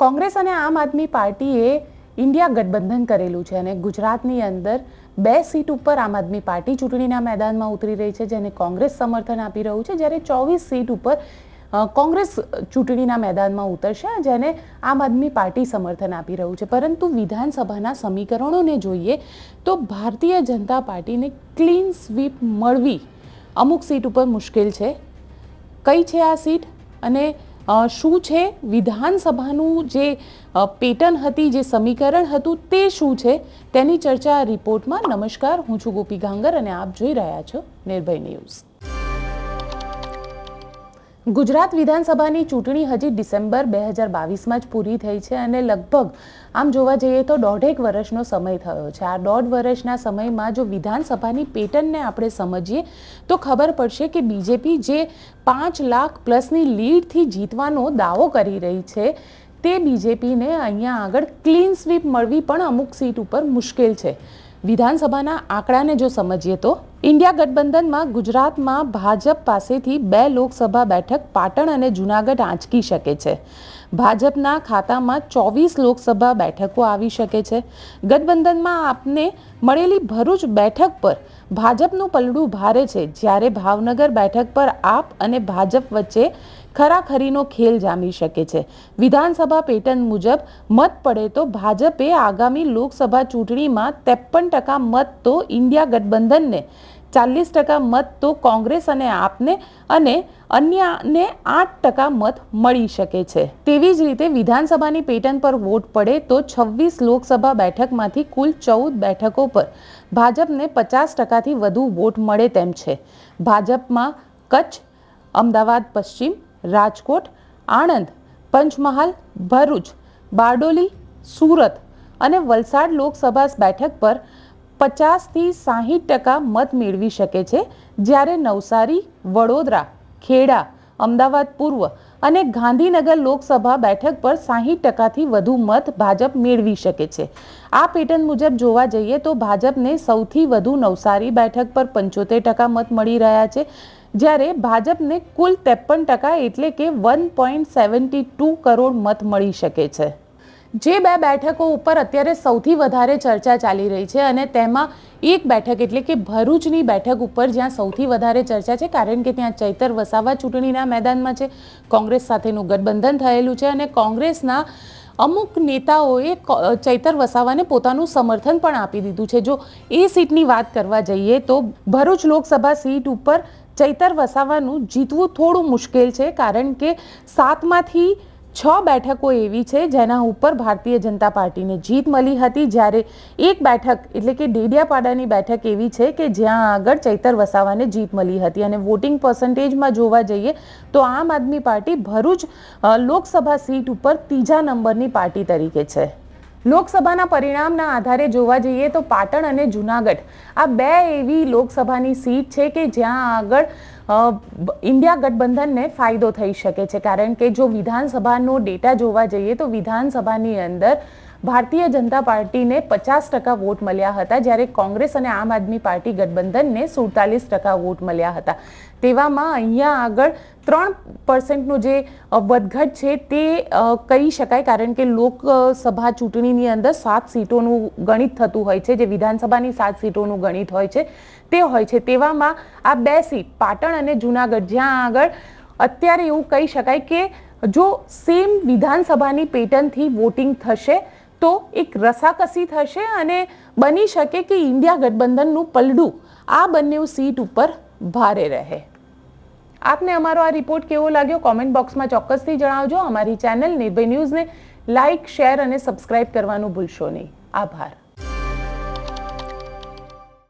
કોંગ્રેસ અને આમ આદમી પાર્ટીએ ઇન્ડિયા ગઠબંધન કરેલું છે અને ગુજરાતની અંદર 2 સીટ ઉપર આમ આદમી પાર્ટી ચૂંટણીના મેદાનમાં ઉતરી રહી છે, જેને કોંગ્રેસ સમર્થન આપી રહ્યું છે, જ્યારે 24 સીટ ઉપર કોંગ્રેસ ચૂંટણીના મેદાનમાં ઉતરશે, જેને આમ આદમી પાર્ટી સમર્થન આપી રહ્યું છે. પરંતુ વિધાનસભાના સમીકરણોને જોઈએ તો ભારતીય જનતા પાર્ટીને ક્લીન સ્વીપ મળવી અમુક સીટ ઉપર મુશ્કેલ છે. કઈ છે આ સીટ અને શું છે વિધાનસભાનું જે પેટર્ન હતી, જે સમીકરણ હતું તે શું છે, તેની ચર્ચા આ રિપોર્ટમાં. નમસ્કાર, હું છું ગોપી ગાંગર અને આપ જોઈ રહ્યા છો નિર્ભય ન્યૂઝ. ગુજરાત વિધાનસભાની ચૂંટણી હજી ડિસેમ્બર 2022માં જ પૂરી થઈ છે અને લગભગ આમ જોવા જઈએ તો 1.5 વર્ષનો સમય થયો છે. આ 1.5 વર્ષના સમયમાં જો વિધાનસભાની પેટર્નને આપણે સમજીએ તો ખબર પડશે કે બીજેપી જે 5 લાખ પ્લસની લીડથી જીતવાનો દાવો કરી રહી છે, તે બીજેપીને અહીંયા આગળ ક્લીન સ્વીપ મળવી પણ અમુક સીટ ઉપર મુશ્કેલ છે. વિધાનસભાના આંકડાને જો સમજીએ તો ઇન્ડિયા ગઠબંધનમાં ગુજરાતમાં ભાજપ પાસેથી 2 લોકસભા બેઠક પાટણ અને જૂનાગઢ આંચકી શકે છે. ભાજપના ખાતામાં 24 લોકસભા બેઠકો આવી શકે છે. ગઠબંધનમાં આપને મળેલી ભરૂચ બેઠક પર ભાજપનું પલડું ભારે છે, જ્યારે ભાવનગર બેઠક પર આપ અને ભાજપ વચ્ચે ખરાખરીનો ખેલ જામી શકે છે. વિધાનસભા પેટર્ન મુજબ મત પડે તો ભાજપે આગામી લોકસભા ચૂંટણીમાં 53% મત તો ઇન્ડિયા ગઠબંધનને, 40% મત તો કોંગ્રેસ અને આપને અને અન્યને 8% મત મળી શકે છે. તેવી જ રીતે વિધાનસભાની પેટર્ન પર વોટ પડે તો 26 લોકસભા બેઠકમાંથી કુલ 14 બેઠકો પર ભાજપને 50%થી વધુ વોટ મળે તેમ છે. ભાજપમાં કચ્છ, અમદાવાદ પશ્ચિમ, રાજકોટ, આણંદ, પંચમહાલ, ભરૂચ, બારડોલી, સુરત અને વલસાડ લોકસભા બેઠક પર 50થી 60% મત મેળવી શકે છે, જ્યારે નવસારી, વડોદરા, ખેડા, અમદાવાદ પૂર્વ અને ગાંધીનગર લોકસભા બેઠક પર 60%થી વધુ મત ભાજપ મેળવી શકે છે. આ પેટર્ન મુજબ જોવા જઈએ તો ભાજપને સૌથી વધુ નવસારી બેઠક પર 75% મત મળી રહ્યા છે, જ્યારે ભાજપને કુલ 53% એટલે કે 1.72 કરોડ મત મળી શકે છે. જે 2 બેઠકો ઉપર અત્યારે સૌથી વધારે ચર્ચા ચાલી રહી છે અને તેમાં એક બેઠક એટલે કે ભરૂચની બેઠક ઉપર જ્યાં સૌથી વધારે ચર્ચા છે, કારણ કે ત્યાં ચૈતર વસાવા ચૂંટણીના મેદાનમાં છે, કોંગ્રેસ સાથેનું ગઠબંધન થયેલું છે અને કોંગ્રેસના અમુક નેતાઓએ ચૈતર વસાવાને પોતાનું સમર્થન પણ આપી દીધું છે. જો એ સીટની વાત કરવા જઈએ તો ભરૂચ લોકસભા સીટ ઉપર ચૈતર વસાવાનું જીતવું થોડું મુશ્કેલ છે, કારણ કે 7માંથી 6 બેઠકો એવી છે જેના ઉપર ભારતીય જનતા પાર્ટીને જીત મળી હતી, જ્યારે એક બેઠક એટલે કે ડેડિયાપાડાની બેઠક એવી છે કે જ્યાં આગળ ચૈતર વસાવાને જીત મળી હતી. અને વોટિંગ પર્સન્ટેજમાં જોવા જઈએ તો આમ આદમી પાર્ટી ભરૂચ લોકસભા સીટ ઉપર 3જા નંબરની પાર્ટી તરીકે છે. લોકસભાના પરિણામના આધારે જોવા જઈએ તો પાટણ અને જૂનાગઢ આ 2 એવી લોકસભાની સીટ છે કે જ્યાં આગળ ઇન્ડિયા ગઠબંધનને ફાયદો થઈ શકે છે, કારણ કે જો વિધાનસભાનો ડેટા જોવા જઈએ તો વિધાનસભાની અંદર ભારતીય જનતા પાર્ટીને 50% વોટ મળ્યા હતા, જ્યારે કોંગ્રેસ અને આમ આદમી પાર્ટી ગઠબંધનને 47% વોટ મળ્યા હતા. તેવામાં અહીંયા આગળ 3%નો જે વધઘટ છે તે કહી શકાય, કારણ કે લોકસભા ચૂંટણીની અંદર 7 સીટોનું ગણિત થતું હોય છે, જે વિધાનસભાની 7 સીટોનું ગણિત હોય છે તે હોય છે. તેવામાં આ 2 સીટ પાટણ અને જૂનાગઢ જ્યાં આગળ અત્યારે એવું કહી શકાય કે જો સેમ વિધાનસભાની પેટર્નથી વોટિંગ થશે તો એક રસાકસી થશે અને બની શકે કે ઇન્ડિયા ગઠબંધનનું પલડું આ બંને સીટ ઉપર ભારે રહે. આપને અમારો આ રિપોર્ટ કેવો લાગ્યો કોમેન્ટ બોક્સમાં ચોક્કસથી જણાવજો. અમારી ચેનલ નિર્ભય ન્યૂઝને લાઇક, શેર અને સબસ્ક્રાઇબ કરવાનું ભૂલશો નહીં. આભાર.